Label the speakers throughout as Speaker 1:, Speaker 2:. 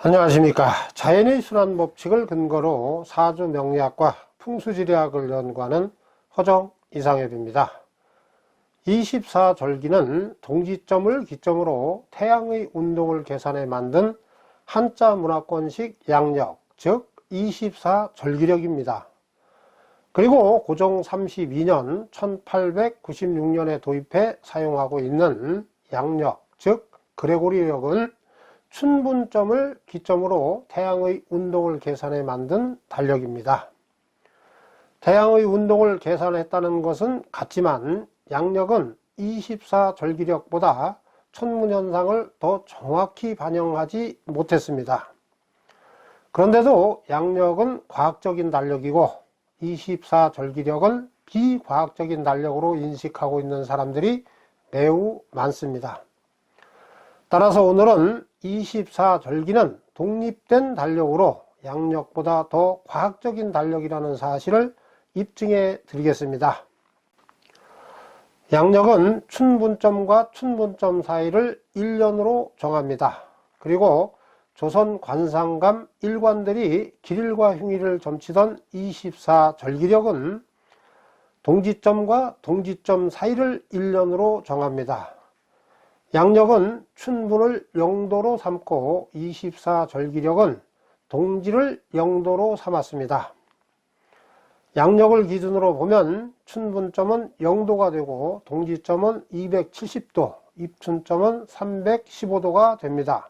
Speaker 1: 안녕하십니까. 자연의 순환 법칙을 근거로 사주 명리학과 풍수지리학을 연구하는 허정 이상엽입니다. 24절기는 동지점을 기점으로 태양의 운동을 계산해 만든 한자 문화권식 양력, 즉 24절기력입니다. 그리고 고종 32년 1896년에 도입해 사용하고 있는 양력, 즉 그레고리력은 춘분점을 기점으로 태양의 운동을 계산해 만든 달력입니다. 태양의 운동을 계산했다는 것은 같지만 양력은 24절기력보다 천문현상을 더 정확히 반영하지 못했습니다. 그런데도 양력은 과학적인 달력이고 24절기력은 비과학적인 달력으로 인식하고 있는 사람들이 매우 많습니다. 따라서 오늘은 24절기는 독립된 달력으로 양력보다 더 과학적인 달력이라는 사실을 입증해 드리겠습니다. 양력은 춘분점과 춘분점 사이를 1년으로 정합니다. 그리고 조선 관상감 일관들이 길일과 흉일을 점치던 24절기력은 동지점과 동지점 사이를 1년으로 정합니다. 양력은 춘분을 0도로 삼고 24절기력은 동지를 0도로 삼았습니다. 양력을 기준으로 보면 춘분점은 0도가 되고 동지점은 270도, 입춘점은 315도가 됩니다.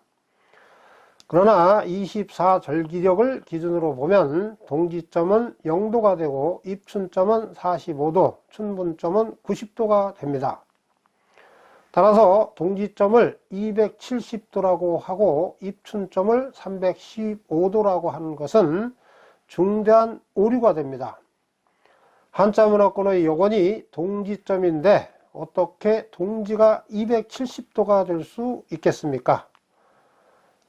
Speaker 1: 그러나 24절기력을 기준으로 보면 동지점은 0도가 되고 입춘점은 45도, 춘분점은 90도가 됩니다. 따라서 동지점을 270도라고 하고 입춘점을 315도라고 하는 것은 중대한 오류가 됩니다. 한자문화권의 요건이 동지점인데 어떻게 동지가 270도가 될 수 있겠습니까?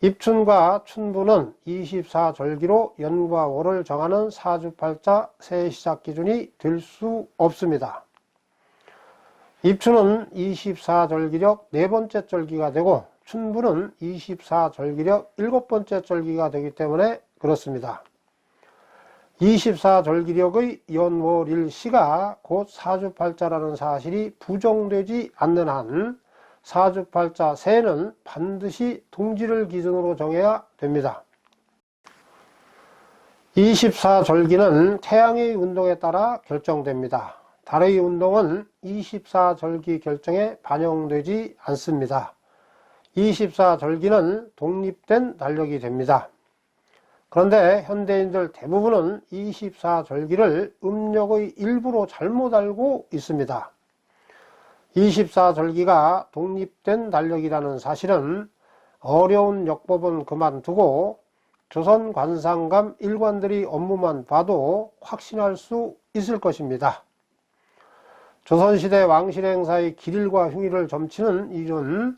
Speaker 1: 입춘과 춘분은 24절기로 연과 월을 정하는 사주팔자 새해시작 기준이 될 수 없습니다. 입춘은 24절기력 네 번째 절기가 되고 춘분은 24절기력 일곱 번째 절기가 되기 때문에 그렇습니다. 24절기력의 연월일시가 곧 사주팔자라는 사실이 부정되지 않는 한 사주팔자 새해는 반드시 동지를 기준으로 정해야 됩니다. 24절기는 태양의 운동에 따라 결정됩니다. 달의 운동은 24절기 결정에 반영되지 않습니다. 24절기는 독립된 달력이 됩니다. 그런데 현대인들 대부분은 24절기를 음력의 일부로 잘못 알고 있습니다. 24절기가 독립된 달력이라는 사실은 어려운 역법은 그만두고 조선 관상감 일관들이 업무만 봐도 확신할 수 있을 것입니다. 조선시대 왕실행사의 길일과 흉일을 점치는 일은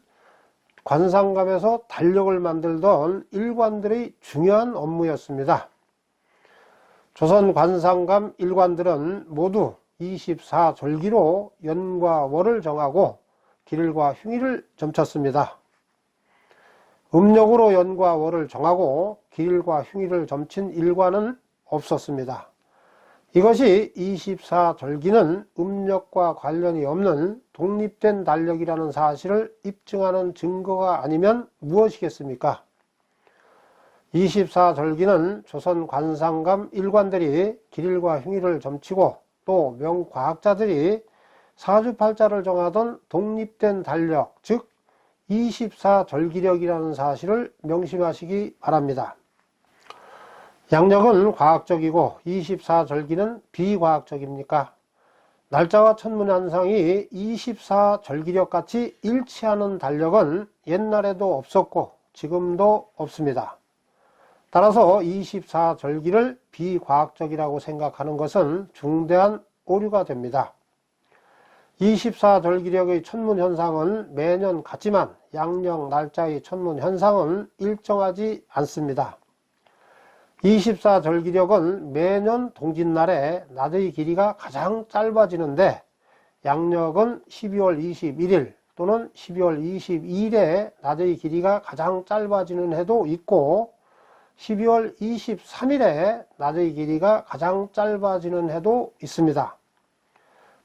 Speaker 1: 관상감에서 달력을 만들던 일관들의 중요한 업무였습니다. 조선 관상감 일관들은 모두 24절기로 연과 월을 정하고 길일과 흉일을 점쳤습니다. 음력으로 연과 월을 정하고 길일과 흉일을 점친 일관은 없었습니다. 이것이 24절기는 음력과 관련이 없는 독립된 달력이라는 사실을 입증하는 증거가 아니면 무엇이겠습니까? 24절기는 조선 관상감 일관들이 길일과 흉일을 점치고 또 명과학자들이 사주팔자를 정하던 독립된 달력, 즉 24절기력이라는 사실을 명심하시기 바랍니다. 양력은 과학적이고 24절기는 비과학적입니까? 날짜와 천문현상이 24절기력 같이 일치하는 달력은 옛날에도 없었고 지금도 없습니다. 따라서 24절기를 비과학적이라고 생각하는 것은 중대한 오류가 됩니다. 24절기력의 천문현상은 매년 같지만 양력 날짜의 천문현상은 일정하지 않습니다. 24절기력은 매년 동짓날에 낮의 길이가 가장 짧아지는데 양력은 12월 21일 또는 12월 22일에 낮의 길이가 가장 짧아지는 해도 있고 12월 23일에 낮의 길이가 가장 짧아지는 해도 있습니다.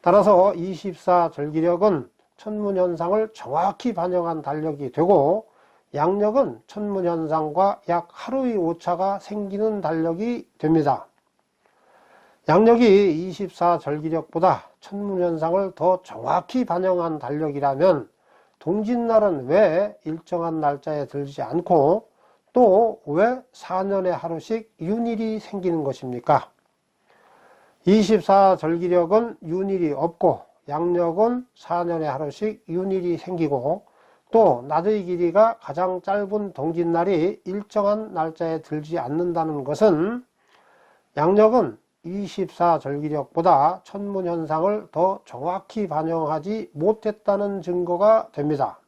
Speaker 1: 따라서 24절기력은 천문현상을 정확히 반영한 달력이 되고, 양력은 천문현상과 약 하루의 오차가 생기는 달력이 됩니다. 양력이 24절기력보다 천문현상을 더 정확히 반영한 달력이라면 동짓날은 왜 일정한 날짜에 들지 않고 또 왜 4년에 하루씩 윤일이 생기는 것입니까? 24절기력은 윤일이 없고 양력은 4년에 하루씩 윤일이 생기고 또 낮의 길이가 가장 짧은 동짓날이 일정한 날짜에 들지 않는다는 것은 양력은 24절기력보다 천문현상을 더 정확히 반영하지 못했다는 증거가 됩니다.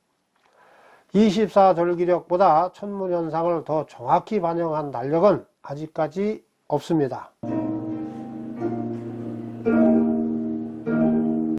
Speaker 1: 24절기력보다 천문현상을 더 정확히 반영한 달력은 아직까지 없습니다.